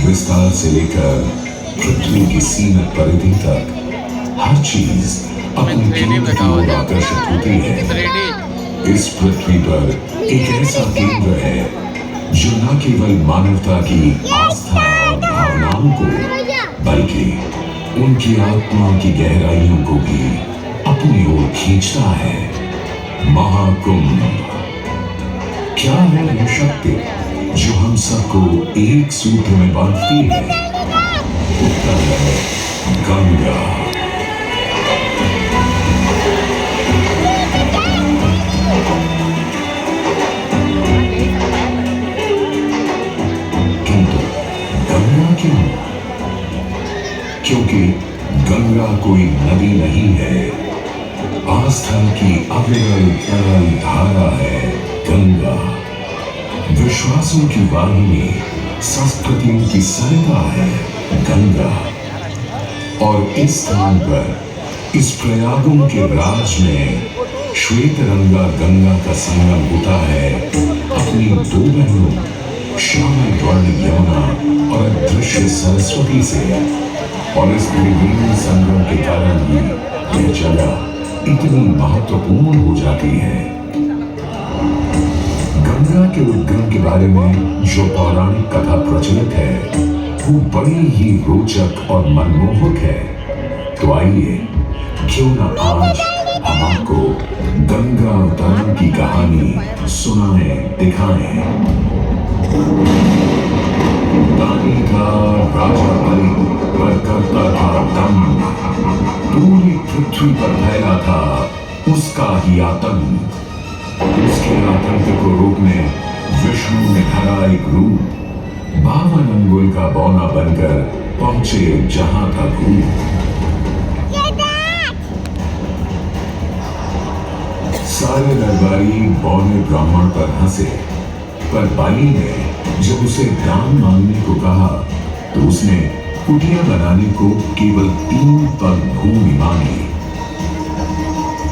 विस्तार से लेकर पृथ्वी की सीमित परिधि तक हर चीज अपनी केंद्र की ओर आकर्षित होती है। इस पृथ्वी पर एक ऐसा केंद्र है जो न केवल मानवता की आस्था और भावनाओं को बल्कि उनकी आत्मा की गहराइयों को भी अपनी ओर खींचता है। महाकुंभ क्या है वह शक्ति जो हम सबको एक सूत्र में बांधती है? उत्तर है गंगा। किंतु गंगा क्यों? क्योंकि गंगा कोई नदी नहीं है, आस्था की अविरल तरल धारा है गंगा। विश्वासों की वाहिनी, संस्कृतियों की सरिता है गंगा। और इस स्थान पर इस प्रयागों के राज में श्वेत रंगा गंगा का संगम होता है अपनी दो बहनों श्यामल वर्ण यमुना और अदृश्य सरस्वती से। और इस त्रिवेणी संगम के कारण ही यह जगह इतनी महत्वपूर्ण हो जाती है। गंगा के उद्गम के बारे में जो पौराणिक कथा प्रचलित है वो बड़ी ही रोचक और मनमोहक है। तो आइए क्यों न आज हम आपको गंगा अवतरण की कहानी सुनाएं, दिखाएं। दानी था राजा बलि पर करता था दम, पूरी पृथ्वी पर फैला था उसका ही आतंक। उसके आतंक को रोकने विष्णु ने धरा एक रूप, 52 अंगुल का बौना बनकर पहुंचे जहां था भूत। सारे दरबारी बौने ब्राह्मण पर हंसे, पर बाली ने जब उसे दान मांगने को कहा तो उसने कुटिया बनाने को केवल 3 पग भूमि मांगी।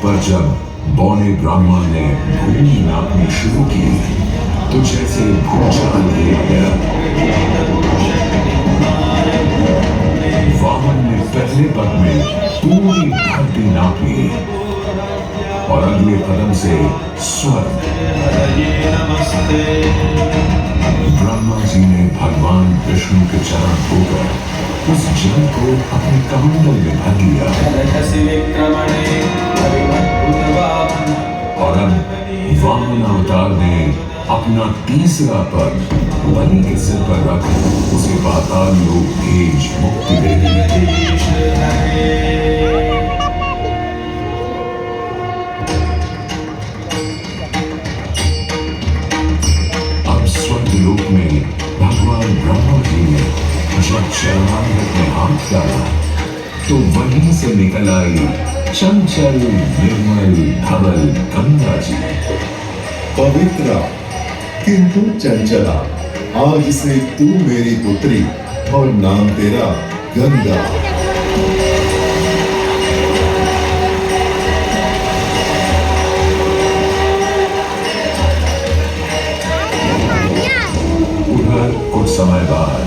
पर जब बौने ब्राह्मण ने भूमि नापनी शुरू की तो जैसे भूचाल लिया गया। वामन ने पहले पग में पूरी धरती नाप ली और अगले कदम से स्वर्ग। ब्रह्मा जी ने भगवान विष्णु के चरण धोकर उस जल को अपने कमंडल में भर लिया। और अब वामन अवतार ने अपना तीसरा पग बलि के सिर पर रख उसे पाताल लोक भेज मुक्ति दे दी। अब स्वर्ग लोक में भगवान ब्रह्मा जी ने जब चरणामृत में हाथ डाला तो वहीं से निकल आई चंचल निर्मल धवल गंगा जी। पवित्रा किंतु चंचला, आज से तू मेरी पुत्री और नाम तेरा गंगा। उधर कुछ समय बाद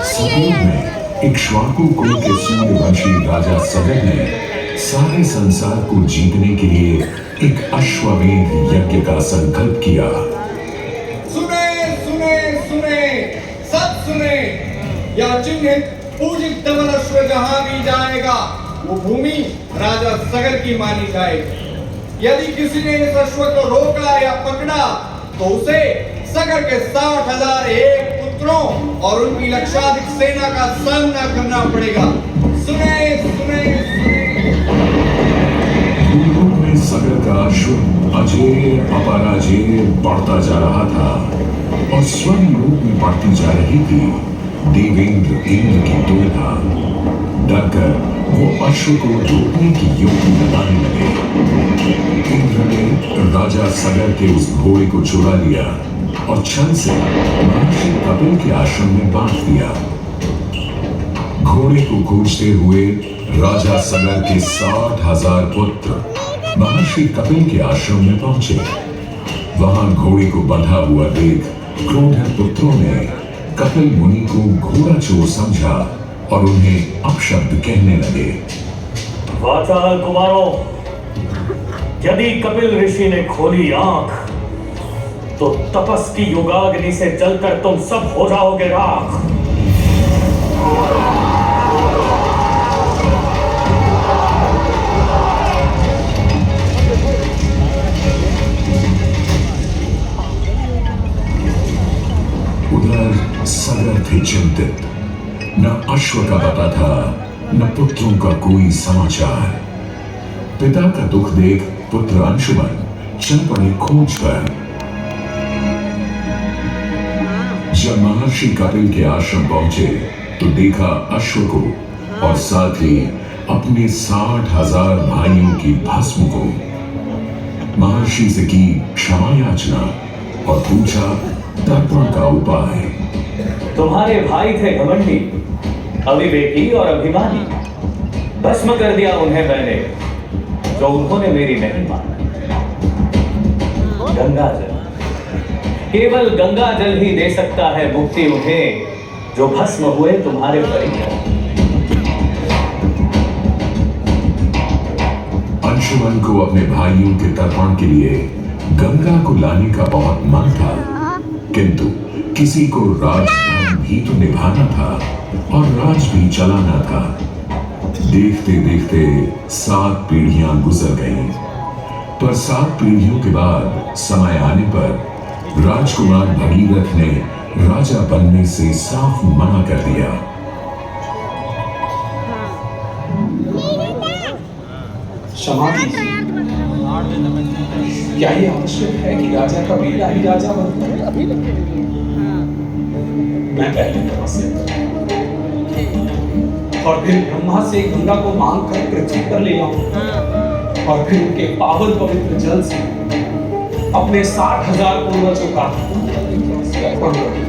सतयुग में इक्ष्वाकु कुल के सूर्यवंशी राजा सगर ने सारे संसार को जीतने के लिए एक अश्वमेध यज्ञ का संकल्प किया। सुने सुने सुने सब सुने, यह चिन्हित पूजित धवल अश्व जहां भी जाएगा वो भूमि राजा सगर की मानी जाएगी। यदि किसी ने इस अश्व को रोका या पकड़ा तो उसे सगर के 60,001 पुत्रों और उनकी लक्षाधिक सेना का सामना करना पड़ेगा। सुने सुने भूलोक में सगर का अश्व अजेय अपराजेय बढ़ता जा रहा था और स्वर्ग लोक में बढ़ती जा रही थी देवेंद्र इंद्र की दुविधा। डरकर वो अश्व को रोकने की युक्ति लगाने लगे। इंद्र ने राजा सगर के उस घोड़े को चुरा लिया और छल से महर्षि कपिल के आश्रम में बांध दिया। घोड़े को खोजते हुए राजा सगर के 60,000 पुत्र महर्षि कपिल के आश्रम में पहुंचे। वहां घोड़े को बंधा हुआ देख क्रोधित पुत्रों ने कपिल मुनि को घोड़ा चोर समझा और उन्हें अपशब्द कहने लगे। वाचाल कुमारों, यदि कपिल ऋषि ने खोली आंख तो तपस की युगाग्नि से जलकर तुम सब हो जाओगे राख। उधर सगर थे चिंतित, न अश्व का पता था न पुत्रों का कोई समाचार। पिता का दुख देख पुत्र अंशुमन चल पड़े खोज पर। जब महर्षि कपिल के आश्रम पहुंचे तो देखा अश्व को और साथ ही अपने 60,000 भाइयों की भस्म को। महर्षि से की क्षमा याचना और पूछा तर्पण का उपाय। तुम्हारे भाई थे घमंडी, अविवेकी और अभिमानी। भस्म कर दिया उन्हें मैंने, जो उन्होंने मेरी नहीं मानी। गंगा जल, केवल गंगा जल ही दे सकता है मुक्ति उन्हें, जो भस्म हुए तुम्हारे परिकर। अंशुमन को अपने भाइयों के तर्पण के लिए गंगा को लाने का बहुत मन था, किंतु किसी को राजधर्म भी तो निभाना था और राज भी चलाना था। देखते देखते 7 पीढ़ियां गुजर गईं, पर 7 पीढ़ियों के बाद समय आने पर राजकुमार भगीरथ ने राजा बनने से साफ मना कर दिया। क्षमा कीजिए, क्या ये आवश्यक है कि राजा का बेटा ही राजा बने? मैं पहले तपस्या और फिर ब्रह्मा से गंगा को मांग कर पृथ्वी पर ले आऊं और फिर उनके पावन पवित्र जल से अपने 60,000 पूर्वजों का तर्पण करूं।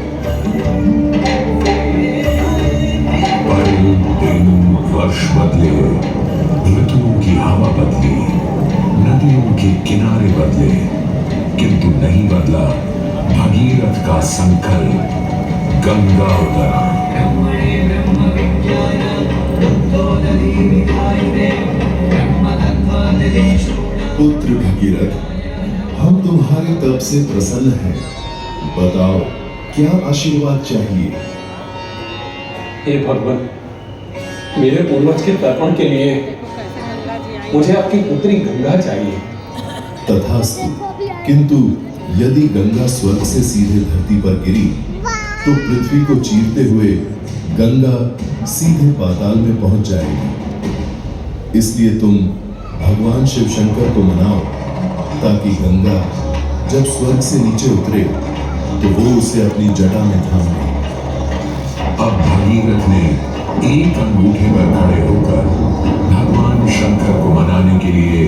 दिन वर्ष बदले, ऋतुओं की हवा बदली, नदियों के किनारे बदले, किंतु नहीं बदला भगीरथ का संकल्प, गंगा उतरा। पुत्र भगीरथ, हम तुम्हारे तप से प्रसन्न हैं। बताओ क्या आशीर्वाद चाहिए? हे भगवान, मेरे पूर्वज के तर्पण के लिए मुझे आपकी पुत्री गंगा चाहिए। तथास्तु, किंतु यदि गंगा स्वर्ग से सीधे धरती पर गिरी तो पृथ्वी को चीरते हुए गंगा सीधे पाताल में पहुंच जाएगी। इसलिए तुम भगवान शिव शंकर को मनाओ ताकि गंगा जब स्वर्ग से नीचे उतरे तो वो उसे अपनी जटा में थाम ले। अब भगीरथ ने एक अंगूठे पर खड़े होकर भगवान शंकर को मनाने के लिए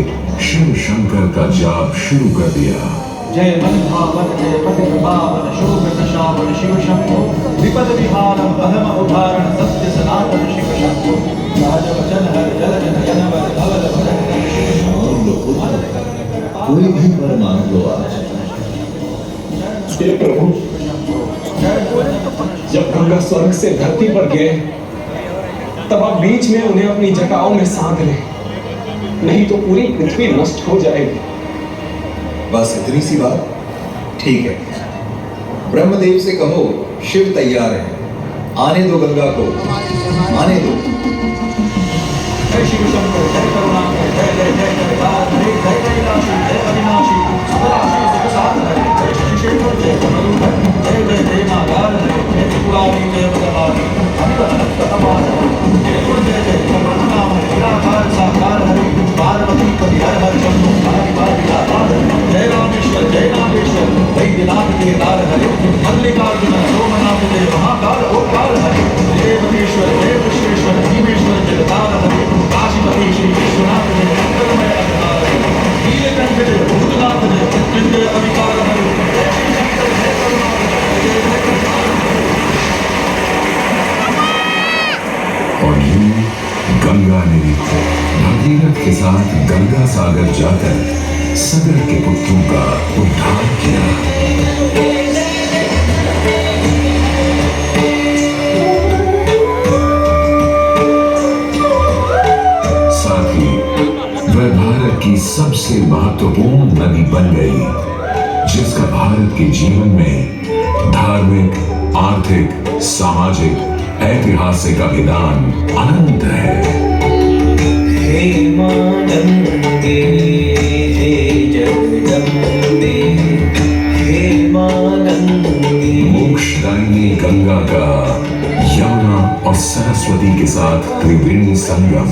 शिव शंकर का जाप शुरू कर दिया। जय मन भावन जय पति प्रभावन शोभ प्रशावन शिव शंभो विपद विहारम अहम उदाहरण सत्य सनातन शिव शंभो सहज वचन हर जल जन जन वर धवल भजन कोई भी वर मांग लो आज। हे प्रभु, जब गंगा स्वर्ग से धरती पर गए तब आप बीच में उन्हें अपनी जटाओं में सांध लें, नहीं तो पूरी पृथ्वी नष्ट हो जाएगी। बस इतनी सी बात? ठीक है, ब्रह्मदेव से कहो शिव तैयार है, आने दो गंगा को, आने दो। जय शिव शंकर जय करुणाकर जय जय जय जयकार हरे जय कैलाशी जय अविनाशी सुखराशि सुख साधन जय शशिशेखर जय कमलूधर जय जय जय नागार हरे जय त्रिपुरारी जय बदहारी अभिवदन ततमान जय गुण जय जय कमलनाम निराकार साकार हरे पार्वती पति हर हर शंभो हरि हरि आधार जय रामेश्वर जय नागेश्वर वैद्यनाथ केदार हरे मल्लिकार्जुन सोमनाथ जय महाकाल ओंकार हरे देवतेश्वर जय विश्वेश्वर जीवेश्वर जगतार हरे काशीपति श्री विश्वनाथ जय मंगलमय अवतार हरे नीलकंठ जय भूतनाथ जय मृत्युंजय अविकार हरे जय श्री शंकर जय करुणाकर जय जय करुणाकर। और यूं गंगा ने भगीरथ के साथ गंगा सागर जाकर सगर के पुत्रों का उद्धार किया। महत्वपूर्ण नदी बन गई, जिसका भारत के जीवन में धार्मिक, आर्थिक, सामाजिक, ऐतिहासिक अभिदान अनंत है। हे मां गंगे, हे जगदम्बे, हे मां गंगे। मोक्षदायिनी गंगा का यमुना और सरस्वती के साथ त्रिवेणी संगम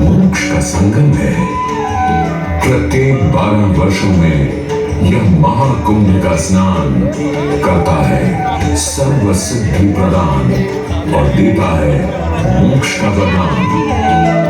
मोक्ष का संगम है। प्रत्येक 12 वर्षों में यह महाकुंभ का स्नान करता है सर्व सिद्धि प्रदान और देता है मोक्ष का वरदान।